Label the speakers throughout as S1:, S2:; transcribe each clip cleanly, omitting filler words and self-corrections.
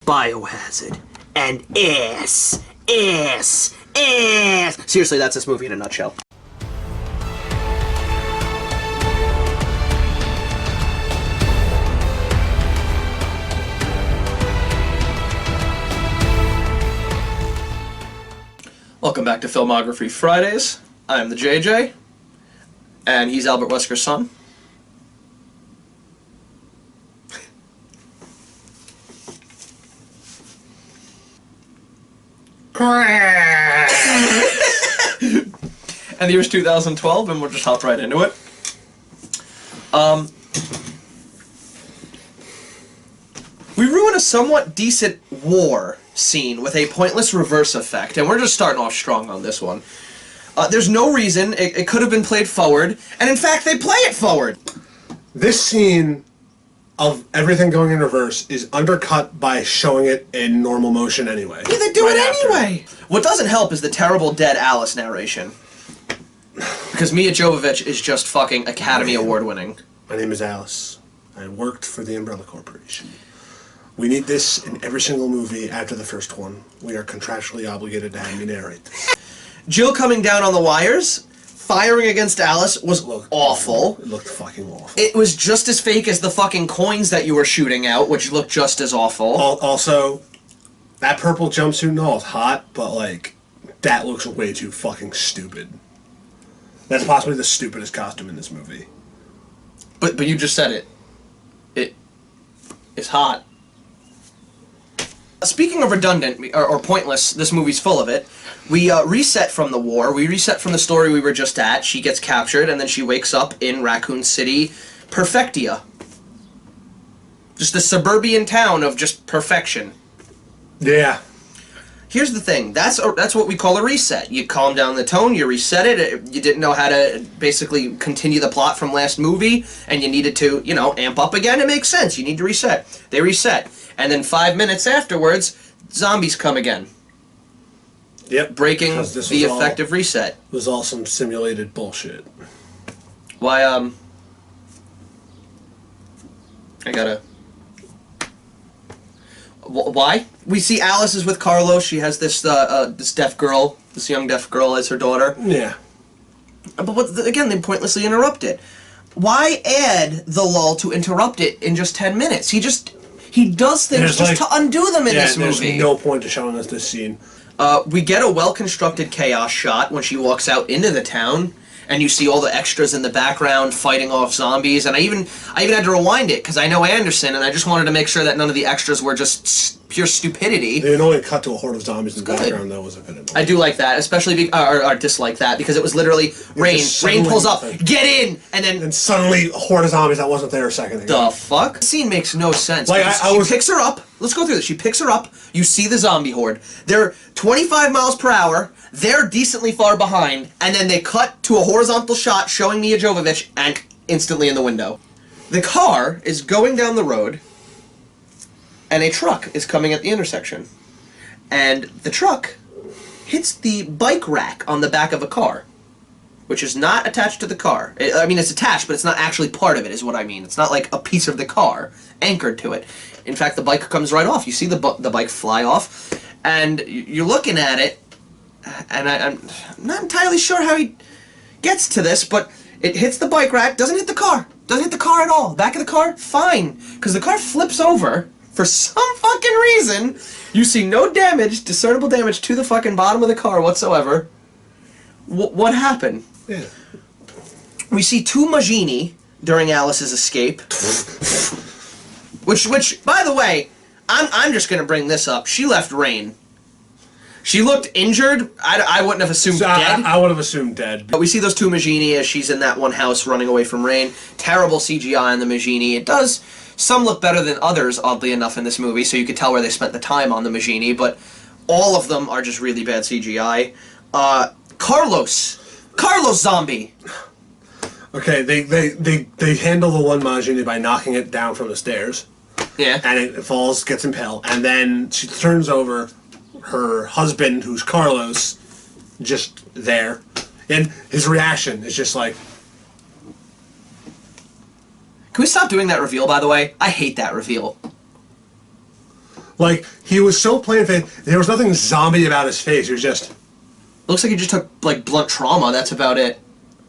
S1: Biohazard, and ass. Seriously, that's this movie in a nutshell. Welcome back to Filmography Fridays. I'm the JJ, and he's Albert Wesker's son. And the year's 2012, and we'll just hop right into it. We ruin a somewhat decent war scene with a pointless reverse effect, and we're just starting off strong on this one. There's no reason. It could have been played forward, and in fact, they play it forward.
S2: This scene of everything going in reverse is undercut by showing it in normal motion anyway.
S1: Yeah, they do it anyway. What doesn't help is the terrible dead Alice narration. Because Mia Jovovich is just fucking Academy Award winning.
S2: My name is Alice. I worked for the Umbrella Corporation. We need this in every single movie after the first one. We are contractually obligated to have me narrate this.
S1: Jill coming down on the wires, firing against Alice, was awful.
S2: It looked fucking awful.
S1: It was just as fake as the fucking coins that you were shooting out, which looked just as awful.
S2: Also, that purple jumpsuit and all is hot, but, like, that looks way too fucking stupid. That's possibly the stupidest costume in this movie.
S1: But you just said it. It is hot. Speaking of redundant, or pointless, this movie's full of it. We reset from the war, we reset from the story we were just at. She gets captured, and then she wakes up in Raccoon City, Perfectia. Just the suburban town of just perfection.
S2: Yeah.
S1: Here's the thing, that's what we call a reset. You calm down the tone, you reset it, you didn't know how to basically continue the plot from last movie, and you needed to, you know, amp up again, it makes sense, you need to reset. They reset. And then 5 minutes afterwards, zombies come again.
S2: Yep.
S1: Breaking the effective reset.
S2: It was all some simulated bullshit.
S1: Why, I gotta... Why? We see Alice is with Carlos. She has this this deaf girl, this young deaf girl as her daughter.
S2: Yeah.
S1: But again, they pointlessly interrupt it. Why add the lull to interrupt it in just 10 minutes? He does things just to undo them in this movie.
S2: There's no point to showing us this scene.
S1: We get a well-constructed chaos shot when she walks out into the town, and you see all the extras in the background fighting off zombies, and I even had to rewind it, because I know Anderson, and I just wanted to make sure that none of the extras were just pure stupidity.
S2: They only cut to a horde of zombies in the background, though, was a bit annoying.
S1: I do like that, especially, or dislike that, because it was literally rain. Rain pulls up, get in, and then...
S2: And suddenly, a horde of zombies that wasn't there a second ago.
S1: The fuck? The scene makes no sense.
S2: Like,
S1: she picks her up, let's go through this, she picks her up, you see the zombie horde, they're 25 miles per hour, they're decently far behind, and then they cut to a horizontal shot showing Mia Jovovich, and instantly in the window. The car is going down the road, and a truck is coming at the intersection. And the truck hits the bike rack on the back of a car, which is not attached to the car. I mean, it's attached, but it's not actually part of it, is what I mean. It's not like a piece of the car anchored to it. In fact, the bike comes right off. You see the bike fly off, and you're looking at it, and I'm not entirely sure how he gets to this, but it hits the bike rack, doesn't hit the car. Doesn't hit the car at all. Back of the car, fine. Because the car flips over, for some fucking reason. You see no damage, discernible damage to the fucking bottom of the car whatsoever. What happened?
S2: Yeah.
S1: We see two Magini during Alice's escape. which, by the way, I'm just gonna bring this up. She left Rain. She looked injured. I wouldn't have assumed dead.
S2: I would have assumed dead.
S1: But we see those two Magini as she's in that one house running away from Rain. Terrible CGI on the Magini. It does some look better than others, oddly enough, in this movie, so you could tell where they spent the time on the Magini, but all of them are just really bad CGI. Carlos zombie.
S2: Okay, they handle the one Magini by knocking it down from the stairs.
S1: Yeah.
S2: And it falls, gets impaled, and then she turns over her husband, who's Carlos, just there. And his reaction is just like...
S1: Can we stop doing that reveal, by the way? I hate that reveal.
S2: Like, he was so plain faced. There was nothing zombie about his face. He was just...
S1: Looks like he just took, like, blunt trauma. That's about it.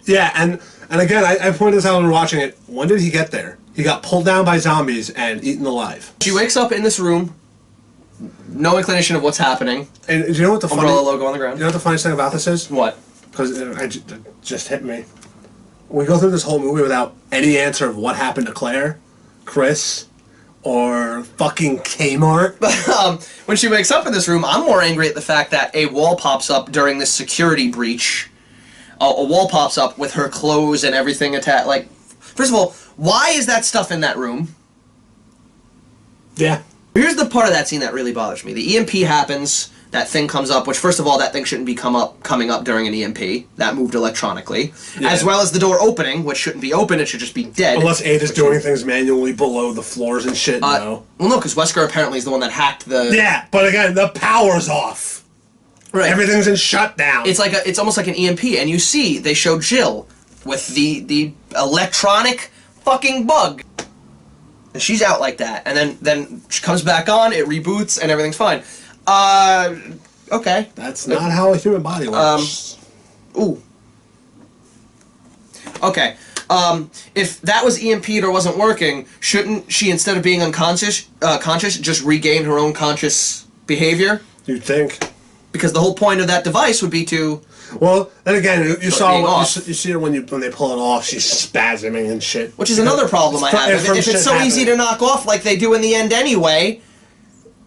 S2: Yeah, and again, I pointed this out when we were watching it. When did he get there? He got pulled down by zombies and eaten alive.
S1: She wakes up in this room, no inclination of what's happening.
S2: And do you know what the
S1: umbrella logo on the ground.
S2: You know what the funniest thing about this is?
S1: What?
S2: Because it just hit me. We go through this whole movie without any answer of what happened to Claire, Chris, or fucking Kmart.
S1: When she wakes up in this room, I'm more angry at the fact that a wall pops up during this security breach. A wall pops up with her clothes and everything attached. Like, first of all, why is that stuff in that room?
S2: Yeah.
S1: Here's the part of that scene that really bothers me. The EMP happens, that thing comes up, which first of all, that thing shouldn't be coming up during an EMP. That moved electronically. Yeah. As well as the door opening, which shouldn't be open, it should just be dead.
S2: Unless Ada's doing things manually below the floors and shit, no.
S1: Well, no, because Wesker apparently is the one that hacked the...
S2: Yeah, but again, the power's off.
S1: Right.
S2: Everything's in shutdown.
S1: It's almost like an EMP, and you see, they show Jill with the electronic fucking bug. And she's out like that, and then she comes back on, it reboots, and everything's fine. Okay.
S2: That's not how a human body works.
S1: Ooh. Okay. If that was EMP'd or wasn't working, shouldn't she, instead of being unconscious, just regain her own conscious behavior?
S2: You'd think.
S1: Because the whole point of that device would be to...
S2: Well, then again, you see her when they pull it off, she's spasming and shit.
S1: Which is another problem I have. If it's so easy to knock off like they do in the end anyway...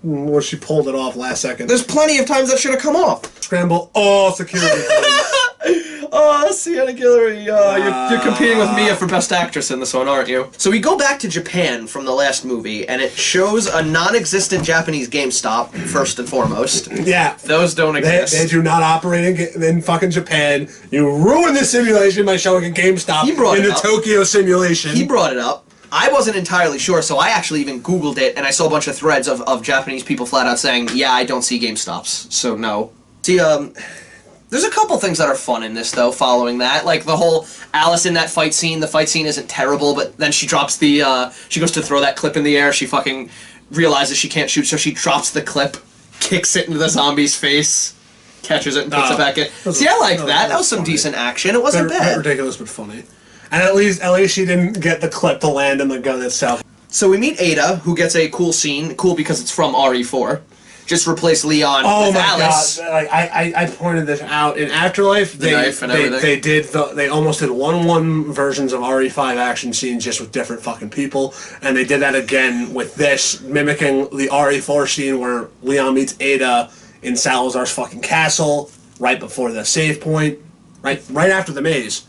S2: Well, she pulled it off last second.
S1: There's plenty of times that should have come off.
S2: Scramble all security police.
S1: Oh, Sienna Guillory, you're competing with Mia for Best Actress in this one, aren't you? So we go back to Japan from the last movie, and it shows a non-existent Japanese GameStop, first and foremost.
S2: Yeah.
S1: Those don't exist.
S2: They do not operate in fucking Japan. You ruined the simulation by showing a GameStop in the Tokyo simulation.
S1: He brought it up. I wasn't entirely sure, so I actually even Googled it, and I saw a bunch of threads of Japanese people flat out saying, yeah, I don't see GameStops, so no. See, there's a couple things that are fun in this, though, following that. Like, the whole Alice in that fight scene. The fight scene isn't terrible, but then she drops the, she goes to throw that clip in the air. She fucking realizes she can't shoot, so she drops the clip, kicks it into the zombie's face, catches it, and puts it back in. See, I like that. That was some decent action. It wasn't bad.
S2: Ridiculous, but funny. And at least she didn't get the clip to land in the gun itself.
S1: So we meet Ada, who gets a cool scene. Cool because it's from RE4. Just replace Leon with Alice.
S2: Oh my god! Like, I pointed this out in Afterlife. They almost did 1-1 versions of RE5 action scenes just with different fucking people, and they did that again with this, mimicking the RE4 scene where Leon meets Ada in Salazar's fucking castle right before the save point, right after the maze.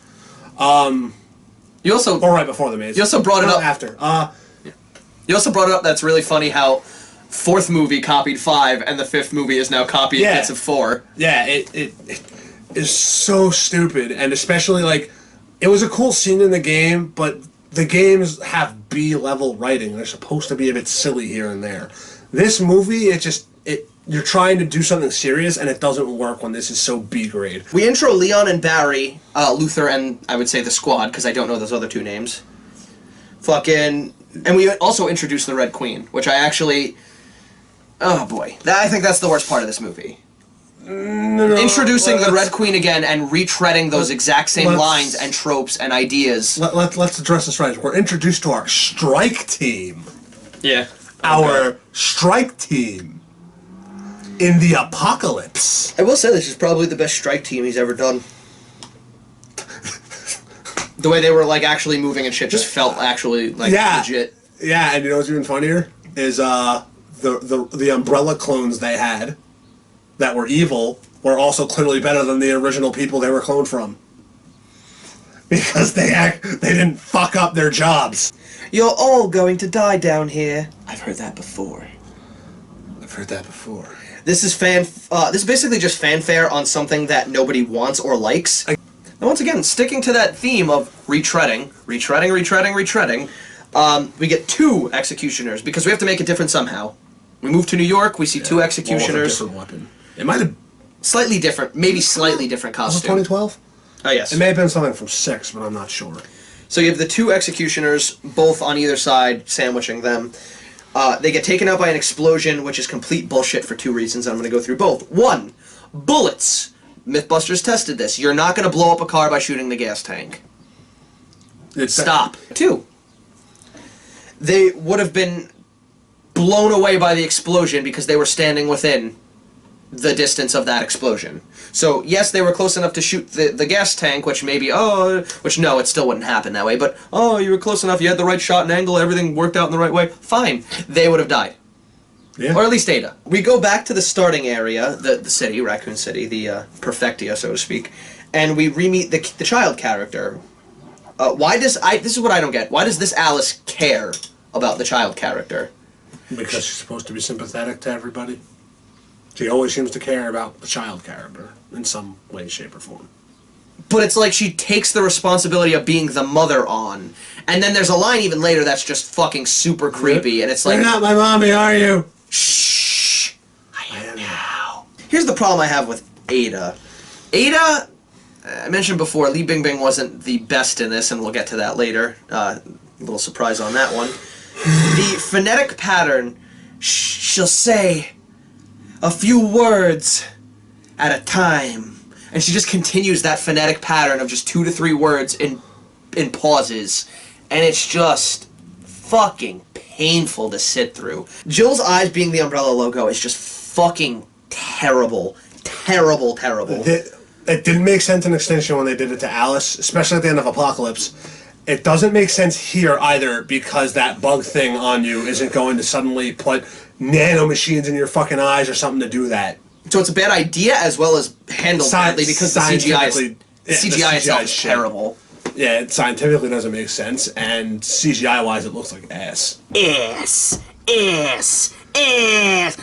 S1: You also
S2: right before the maze.
S1: You also brought it up
S2: after.
S1: You also brought it up. That's really funny how 4th movie copied 5 and the 5th movie is now copying bits of 4.
S2: Yeah, it is so stupid, and especially like it was a cool scene in the game, but the games have B-level writing. They're supposed to be a bit silly here and there. This movie, you're trying to do something serious, and it doesn't work when this is so B-grade.
S1: We intro Leon and Barry, Luther, and I would say the squad, because I don't know those other 2 names. And we also introduce the Red Queen, which I actually... Oh boy. I think that's the worst part of this movie. Introducing the Red Queen again and retreading those exact same lines and tropes and ideas.
S2: Let's address this right. We're introduced to our strike team.
S1: Yeah.
S2: Our strike team. In the apocalypse.
S1: I will say this is probably the best strike team he's ever done. The way they were like actually moving and shit just felt actually like legit.
S2: Yeah, and you know what's even funnier is the Umbrella clones they had that were evil were also clearly better than the original people they were cloned from. Because they didn't fuck up their jobs.
S1: You're all going to die down here. I've heard that before. This is this is basically just fanfare on something that nobody wants or likes. And once again, sticking to that theme of retreading, we get 2 executioners because we have to make it different somehow. We move to New York, we see 2 executioners.
S2: What was a different weapon? It might have...
S1: Slightly different, maybe slightly different costume.
S2: Was it 2012?
S1: Oh, yes.
S2: It may have been something from 6, but I'm not sure.
S1: So you have the 2 executioners, both on either side, sandwiching them. They get taken out by an explosion, which is complete bullshit for 2 reasons. I'm going to go through both. 1, bullets. Mythbusters tested this. You're not going to blow up a car by shooting the gas tank. Stop. 2, they would have been blown away by the explosion because they were standing within the distance of that explosion. So, yes, they were close enough to shoot the gas tank, which maybe, which no, it still wouldn't happen that way, but, you were close enough, you had the right shot and angle, everything worked out in the right way, fine. They would have died. Yeah. Or at least Ada. We go back to the starting area, the city, Raccoon City, the Perfectia, so to speak, and we re-meet the child character. This is what I don't get. Why does this Alice care about the child character?
S2: Because she's supposed to be sympathetic to everybody. She always seems to care about the child character in some way, shape, or form.
S1: But it's like she takes the responsibility of being the mother on. And then there's a line even later that's just fucking super creepy, and it's like...
S2: You're not my mommy, are you?
S1: Shh! I am now. Here's the problem I have with Ada. Ada, I mentioned before, Li Bingbing wasn't the best in this, and we'll get to that later. A little surprise on that one. The phonetic pattern, she'll say a few words at a time, and she just continues that phonetic pattern of just 2 to 3 words in pauses, and it's just fucking painful to sit through. Jill's eyes being the umbrella logo is just fucking terrible. Terrible, terrible.
S2: It didn't make sense in Extinction when they did it to Alice, especially at the end of Apocalypse. It doesn't make sense here either because that bug thing on you isn't going to suddenly put nanomachines in your fucking eyes or something to do that.
S1: So it's a bad idea as well as handled badly because the CGI itself is terrible.
S2: Yeah, it scientifically doesn't make sense, and CGI-wise it looks like ass.
S1: Ass.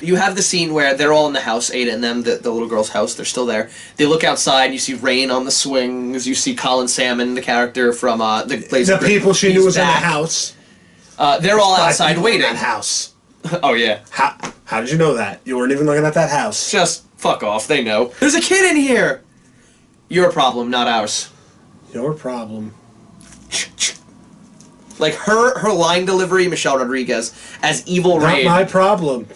S1: You have the scene where they're all in the house, Ada and them, the little girl's house, they're still there. They look outside, and you see rain on the swings, you see Colin Salmon, the character from the
S2: people she knew was in the house.
S1: They're all outside waiting.
S2: In that house.
S1: Oh, yeah.
S2: How did you know that? You weren't even looking at that house.
S1: Just fuck off, they know. There's a kid in here! Your problem, not ours.
S2: Your problem.
S1: Like, her line delivery, Michelle Rodriguez, as Evil Rain...
S2: Not my problem.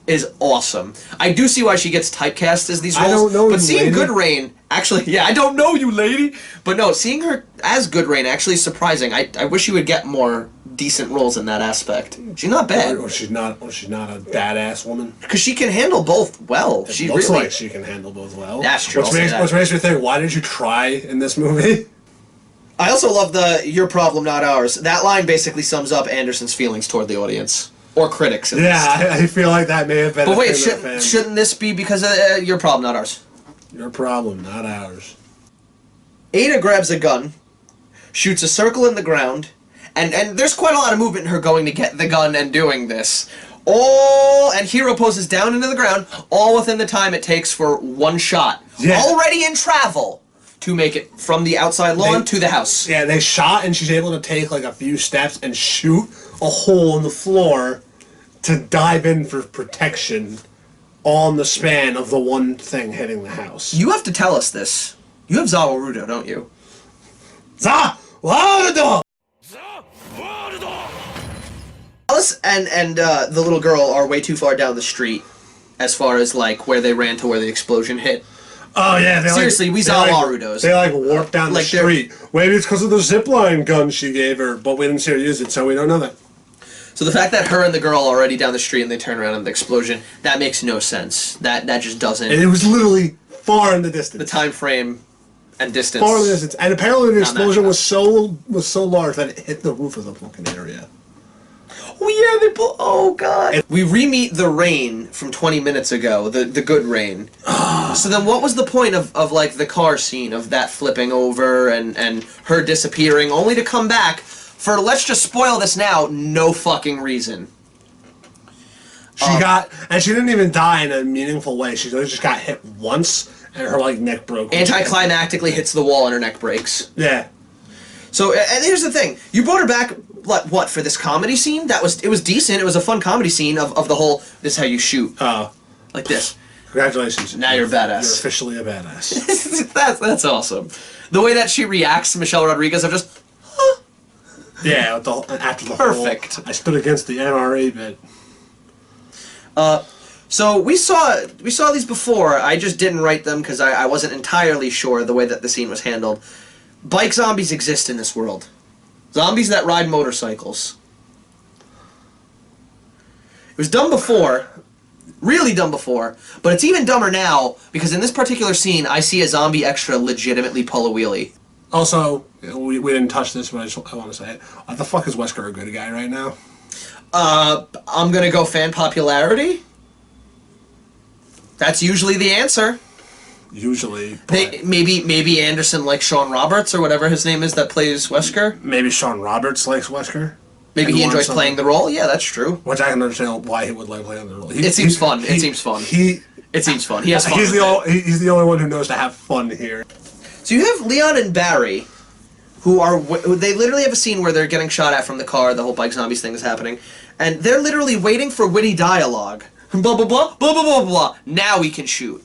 S1: ...is awesome. I do see why she gets typecast as these roles.
S2: I don't know
S1: but
S2: you,
S1: seeing
S2: lady.
S1: Good Rain... Actually, yeah, I don't know you, lady! But no, seeing her as Good Rain actually is surprising. I wish she would get more decent roles in that aspect. She's not bad.
S2: Or she's not a badass woman.
S1: Because she can handle both well.
S2: It looks like she can handle both well.
S1: That's true.
S2: Which makes me think, why did you try in this movie?
S1: I also love the "your problem, not ours." That line basically sums up Anderson's feelings toward the audience. Or critics, at least.
S2: I feel like that may have been
S1: But wait, shouldn't this be because of your problem, not ours?
S2: Your problem, not ours.
S1: Ada grabs a gun, shoots a circle in the ground, and there's quite a lot of movement in her going to get the gun and doing this. And Hero poses down into the ground, all within the time it takes for one shot. Yeah. Already in travel. To make it from the outside lawn to the house.
S2: Yeah, they shot and she's able to take like a few steps and shoot a hole in the floor to dive in for protection all in the span of the one thing hitting the house.
S1: You have to tell us this. You have Zawarudo, don't you?
S2: Zawarudo!
S1: Alice and the little girl are way too far down the street as far as like where they ran to where the explosion hit.
S2: Oh yeah,
S1: seriously, we saw Warudos.
S2: They warped down the street. Maybe it's because of the zipline gun she gave her, but we didn't see her use it, so we don't know that.
S1: So the fact that her and the girl are already down the street and they turn around in the explosion, that makes no sense. That just doesn't.
S2: And it was literally far in the distance.
S1: The time frame and distance.
S2: Far in the distance, and apparently the explosion was so large that it hit the roof of the fucking area.
S1: Oh yeah, oh god. We re-meet the Rain from 20 minutes ago, the good Rain. So then what was the point of like the car scene, of that flipping over and her disappearing, only to come back for, let's just spoil this now, no fucking reason.
S2: And she didn't even die in a meaningful way, she just got hit once, and her like neck broke.
S1: Anticlimactically hits the wall and her neck breaks.
S2: Yeah.
S1: So, and here's the thing, you brought her back, what, for this comedy scene? It was decent, it was a fun comedy scene of the whole, this is how you shoot.
S2: Oh.
S1: Like this.
S2: Congratulations.
S1: Now you're a badass.
S2: You're officially a badass.
S1: That's awesome. The way that she reacts to Michelle Rodriguez, I'm just,
S2: yeah, after the
S1: perfect.
S2: I stood against the NRA bit.
S1: So we saw these before. I just didn't write them because I wasn't entirely sure the way that the scene was handled. Bike zombies exist in this world. Zombies that ride motorcycles. It was done before, really done before, but it's even dumber now because in this particular scene, I see a zombie extra legitimately pull a wheelie.
S2: Also, we didn't touch this, but I want to say it. Why the fuck is Wesker a good guy right now?
S1: I'm gonna go fan popularity. That's usually the answer.
S2: Usually.
S1: Maybe Anderson likes Sean Roberts or whatever his name is that plays Wesker.
S2: Maybe Sean Roberts likes Wesker.
S1: Maybe he enjoys playing the role. Yeah, that's true.
S2: Which I can understand why he would like playing the role.
S1: It seems fun. It seems fun. He has fun.
S2: He's the only one who knows to have fun here.
S1: So you have Leon and Barry, they literally have a scene where they're getting shot at from the car. The whole bike zombies thing is happening, and they're literally waiting for witty dialogue. Blah blah blah blah blah blah blah. Now we can shoot.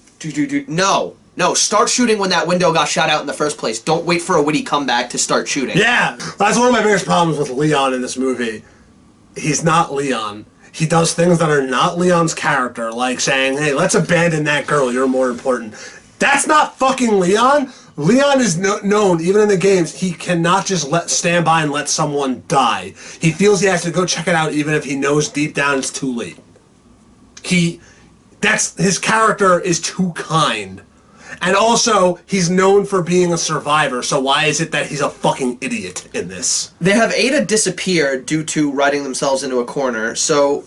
S1: No. Start shooting when that window got shot out in the first place. Don't wait for a witty comeback to start shooting.
S2: Yeah, that's one of my biggest problems with Leon in this movie. He's not Leon. He does things that are not Leon's character, like saying, hey, let's abandon that girl, you're more important. That's not fucking Leon. Leon is known, even in the games, he cannot just stand by and let someone die. He feels he has to go check it out even if he knows deep down it's too late. His character is too kind. And also, he's known for being a survivor, so why is it that he's a fucking idiot in this?
S1: They have Ada disappear due to writing themselves into a corner, so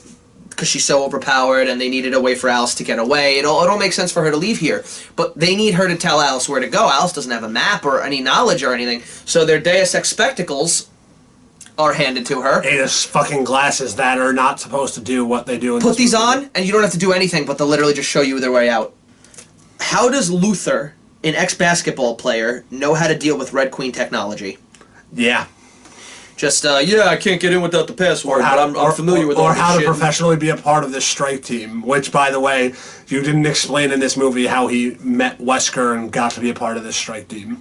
S1: because she's so overpowered and they needed a way for Alice to get away. It all makes sense for her to leave here, but they need her to tell Alice where to go. Alice doesn't have a map or any knowledge or anything, so their Deus Ex spectacles are handed to her.
S2: Ada's fucking glasses that are not supposed to do what they do in
S1: Put these on, and you don't have to do anything, but they'll literally just show you their way out. How does Luther, an ex-basketball player, know how to deal with Red Queen technology?
S2: Yeah.
S1: Just, yeah, I can't get in without the password, but I'm familiar with all this shit.
S2: Or how to professionally be a part of this strike team, which, by the way, you didn't explain in this movie how he met Wesker and got to be a part of this strike team.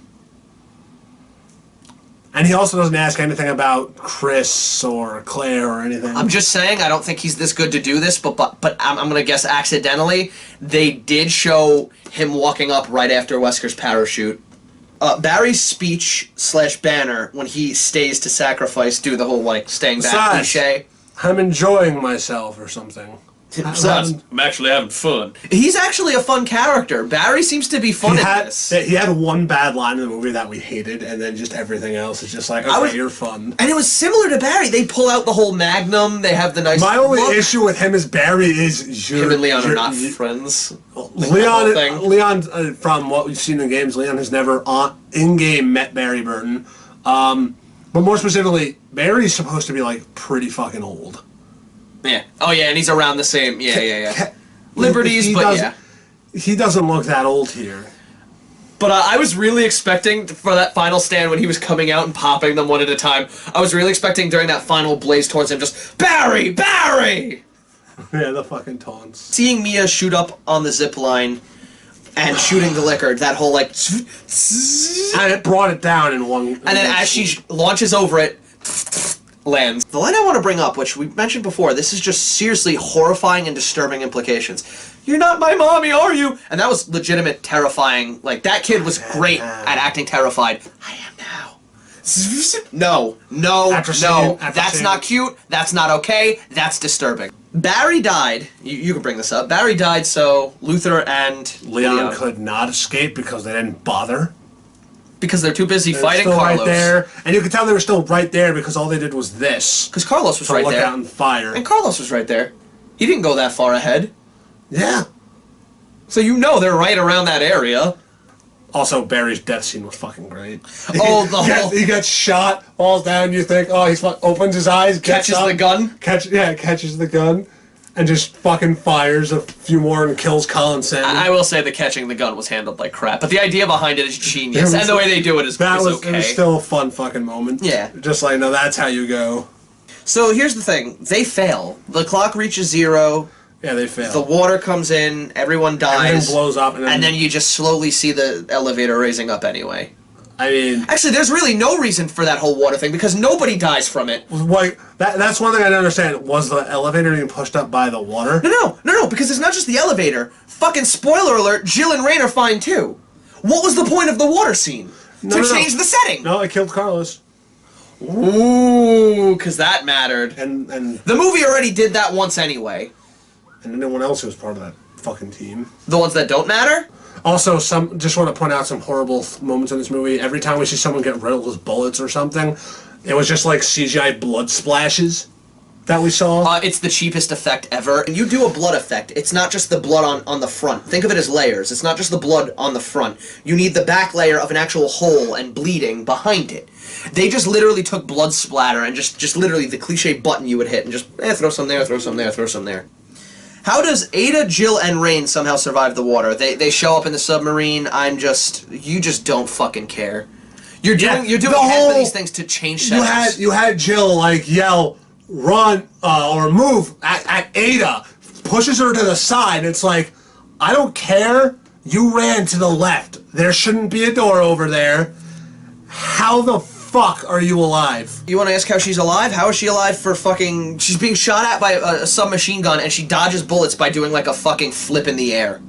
S2: And he also doesn't ask anything about Chris or Claire or anything.
S1: I'm just saying, I don't think he's this good to do this, but I'm going to guess accidentally, they did show him walking up right after Wesker's parachute. Barry's speech / banner when he stays to sacrifice, do the whole, like, staying back cliche.
S2: I'm enjoying myself or something.
S1: I'm actually having fun. He's actually a fun character. Barry seems to be fun in this.
S2: He had one bad line in the movie that we hated, and then just everything else is just like, okay, you're fun.
S1: And it was similar to Barry. They pull out the whole Magnum. They have the nice
S2: My only issue with him is Barry is...
S1: Him and Leon are not friends.
S2: Leon, from what we've seen in the games, Leon has never in-game met Barry Burton. But more specifically, Barry's supposed to be, like, pretty fucking old.
S1: Yeah. Oh, yeah, and he's around the same... Yeah. Liberties, but yeah.
S2: He doesn't look that old here.
S1: But I was really expecting, for that final stand when he was coming out and popping them one at a time, I was really expecting during that final blaze towards him just, Barry! Barry!
S2: Yeah, the fucking taunts.
S1: Seeing Mia shoot up on the zip line and shooting the liquor, that whole, like...
S2: And it brought it down in one...
S1: And then as she launches over it... lands. The line I want to bring up, which we mentioned before, this is just seriously horrifying and disturbing implications. You're not my mommy, are you? And that was legitimate terrifying. Like, that kid was great at acting terrified. I am now. No. That's not cute. That's not okay. That's disturbing. Barry died. You can bring this up. Barry died, so Luther and
S2: Leon could not escape because they didn't bother.
S1: Because they're too busy fighting Carlos.
S2: Right there. And you can tell they were still right there because all they did was this.
S1: Because Carlos was right there.
S2: Look out and fire.
S1: And Carlos was right there. He didn't go that far ahead.
S2: Yeah.
S1: So you know they're right around that area.
S2: Also, Barry's death scene was fucking great.
S1: Oh,
S2: he gets shot, falls down, you think, oh, he opens his eyes,
S1: catches the gun.
S2: Catches the gun. And just fucking fires a few more and kills Colin Sanders.
S1: I will say the catching the gun was handled like crap, but the idea behind it is genius, and the way they do it is okay.
S2: It was still a fun fucking moment.
S1: Yeah.
S2: Just like, no, that's how you go.
S1: So here's the thing. They fail. The clock reaches 0.
S2: Yeah, they fail.
S1: The water comes in, everyone dies.
S2: Everything blows up.
S1: And then you just slowly see the elevator raising up anyway.
S2: I mean...
S1: Actually, there's really no reason for that whole water thing, because nobody dies from it.
S2: Like, that's one thing I don't understand. Was the elevator being pushed up by the water?
S1: No, because it's not just the elevator. Fucking spoiler alert, Jill and Rain are fine too. What was the point of the water scene? To change the setting.
S2: No, it killed Carlos.
S1: Ooh, because that mattered.
S2: And
S1: the movie already did that once anyway.
S2: And anyone else who was part of that fucking team.
S1: The ones that don't matter?
S2: Also, just want to point out some horrible moments in this movie. Every time we see someone get riddled with bullets or something, it was just like CGI blood splashes that we saw.
S1: It's the cheapest effect ever. When you do a blood effect, it's not just the blood on the front. Think of it as layers. It's not just the blood on the front. You need the back layer of an actual hole and bleeding behind it. They just literally took blood splatter and just literally the cliche button you would hit and just, throw some there, throw some there, throw some there. How does Ada, Jill, and Rain somehow survive the water? They show up in the submarine. You just don't fucking care. You're doing half of these things to change settings.
S2: You had Jill like yell, run, or move at Ada, pushes her to the side. It's like, I don't care. You ran to the left. There shouldn't be a door over there. How the fuck are you alive?
S1: You want to ask how she's alive? How is she alive for fucking... She's being shot at by a submachine gun and she dodges bullets by doing like a fucking flip in the air.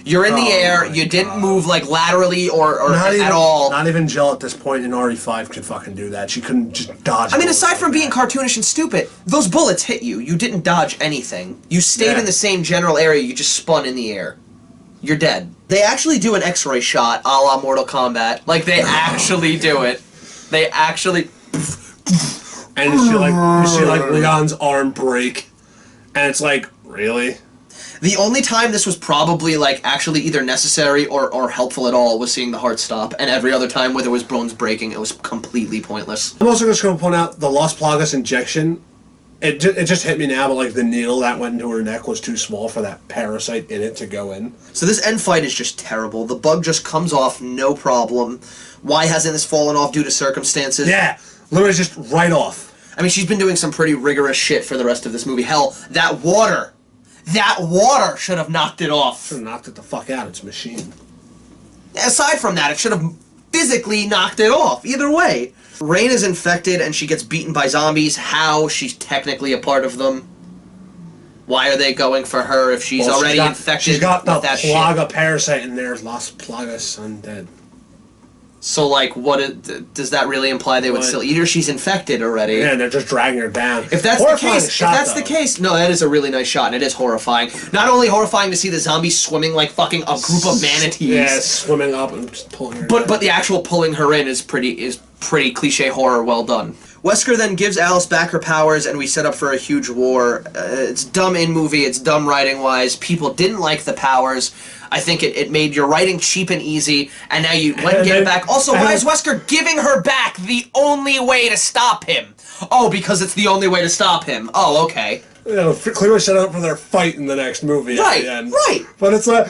S1: You're in the air, you didn't move like laterally or at all.
S2: Not even Jill at this point in RE5 could fucking do that. She couldn't just dodge.
S1: I mean, aside from being cartoonish and stupid, those bullets hit you. You didn't dodge anything. You stayed in the same general area, you just spun in the air. You're dead. They actually do an X-ray shot a la Mortal Kombat. Like, they actually do it. They actually...
S2: And you see like Leon's arm break. And it's like, really?
S1: The only time this was probably, like, actually either necessary or helpful at all was seeing the heart stop. And every other time where there was bones breaking, it was completely pointless.
S2: I'm also just going to point out the Las Plagas injection. It just hit me now, but like the needle that went into her neck was too small for that parasite in it to go in.
S1: So this end fight is just terrible. The bug just comes off, no problem. Why hasn't this fallen off due to circumstances?
S2: Yeah, literally just right off.
S1: I mean, she's been doing some pretty rigorous shit for the rest of this movie. Hell, that water should have knocked it off.
S2: Should have knocked it the fuck out, it's a machine.
S1: Aside from that, it should have physically knocked it off. Either way. Rain is infected and she gets beaten by zombies. How? She's technically a part of them. Why are they going for her if she's already infected?
S2: She's got the
S1: Plaga
S2: parasite in there. Las Plagas undead.
S1: So, like, does that really imply they would still eat her? She's infected already.
S2: Yeah, and they're just dragging her down.
S1: If that's the case, no, that is a really nice shot, and it is horrifying. Not only horrifying to see the zombies swimming like fucking a group of manatees.
S2: Yeah, swimming up and just pulling her down.
S1: But the actual pulling her in is pretty cliche horror, well done. Wesker then gives Alice back her powers, and we set up for a huge war. It's dumb in movie, it's dumb writing-wise. People didn't like the powers. I think it made your writing cheap and easy, and now you went and get it back. Also, why is Wesker giving her back the only way to stop him? Oh, because it's the only way to stop him. Oh, okay.
S2: You know, clearly set up for their fight in the next movie.
S1: Right,
S2: at the end.
S1: right.
S2: But it's and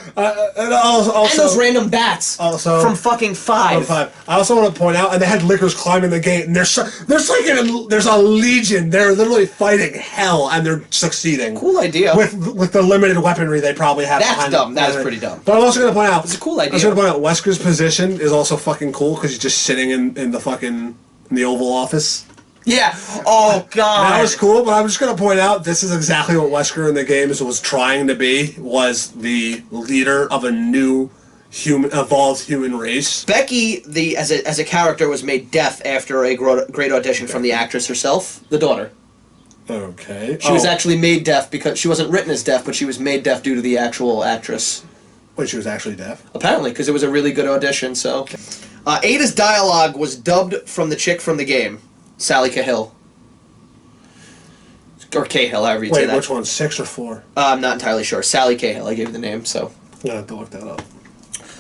S1: those random bats from fucking Five.
S2: I also want to point out, and they had lickers climbing the gate, and there's a legion. They're literally fighting hell, and they're succeeding.
S1: Cool idea.
S2: With the limited weaponry they probably have.
S1: That's dumb. That's pretty dumb.
S2: But I'm also going to point out,
S1: it's a cool idea.
S2: I was going to point out Wesker's position is also fucking cool because he's just sitting in the Oval Office.
S1: Yeah. Oh, God.
S2: That was cool, but I'm just going to point out this is exactly what Wesker in the games was trying to be, was the leader of a new evolved human race.
S1: Becky, as a character, was made deaf after a great audition from the actress herself, the daughter.
S2: Okay.
S1: She was actually made deaf because she wasn't written as deaf, but she was made deaf due to the actual actress.
S2: Wait, she was actually deaf?
S1: Apparently, because it was a really good audition, so... Ada's dialogue was dubbed from the chick from the game. Sally Cahill. Or Cahill, however you say that.
S2: Wait, which one? 6 or 4?
S1: I'm not entirely sure. Sally Cahill, I gave you the name, so...
S2: Yeah, I have to look that up.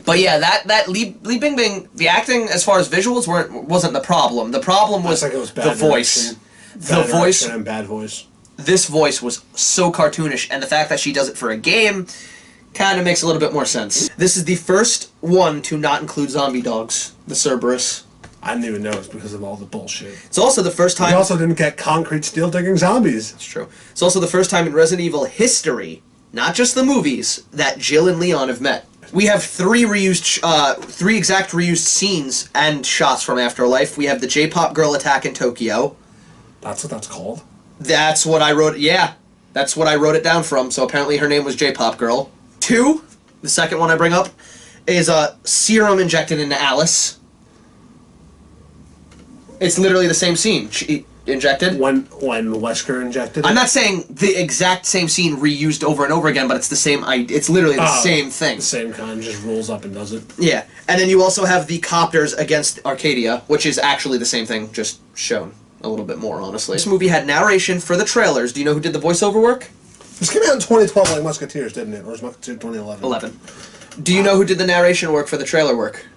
S1: But yeah, that Li Bingbing, the acting as far as visuals wasn't the problem. The problem was
S2: it was
S1: the voice. The voice
S2: and bad voice.
S1: This voice was so cartoonish, and the fact that she does it for a game kind of makes a little bit more sense. This is the first one to not include zombie dogs, the Cerberus.
S2: I didn't even know it's because of all the bullshit.
S1: It's also the first time...
S2: We also didn't get concrete steel-digging zombies.
S1: It's true. It's also the first time in Resident Evil history, not just the movies, that Jill and Leon have met. We have three exact reused scenes and shots from Afterlife. We have the J-pop girl attack in Tokyo.
S2: That's what that's called?
S1: That's what I wrote. Yeah, that's what I wrote it down from. So apparently her name was J-pop girl. 2, the second one I bring up, is a serum injected into Alice. It's literally the same scene. She injected.
S2: When Wesker injected it?
S1: I'm not saying the exact same scene reused over and over again, but it's the same. It's literally the same thing.
S2: The same kind, just rolls up and does it.
S1: Yeah, and then you also have the copters against Arcadia, which is actually the same thing, just shown a little bit more, honestly. This movie had narration for the trailers. Do you know who did the voiceover work?
S2: This came out in 2012 like Musketeers, didn't it? Or was Musketeers 2011?
S1: 11. Do you know who did the narration work for the trailer work?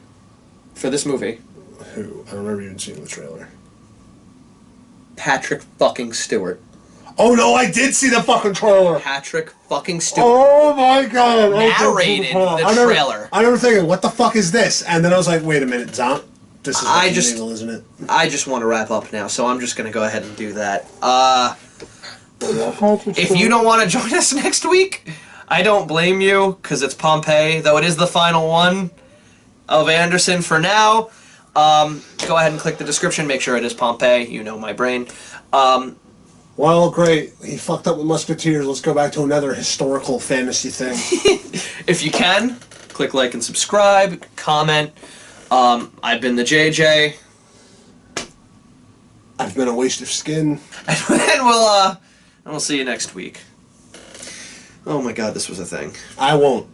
S1: For this movie?
S2: Who? I don't remember even seeing the trailer.
S1: Patrick fucking Stewart.
S2: Oh no, I did see the fucking trailer!
S1: Patrick fucking Stewart.
S2: Oh my god!
S1: Narrated the trailer.
S2: I remember thinking, what the fuck is this? And then I was like, wait a minute, this is Resident Evil, isn't it?
S1: I just want to wrap up now, so I'm just going to go ahead and do that. If you don't want to join us next week, I don't blame you, because it's Pompeii, though it is the final one of Anderson for now. Go ahead and click the description, make sure it is Pompeii, you know my brain.
S2: Well, great. He fucked up with Musketeers. Let's go back to another historical fantasy thing.
S1: If you can, click like and subscribe, comment. I've been the JJ.
S2: I've been a waste of skin.
S1: And we'll see you next week. Oh my god, this was a thing.
S2: I won't.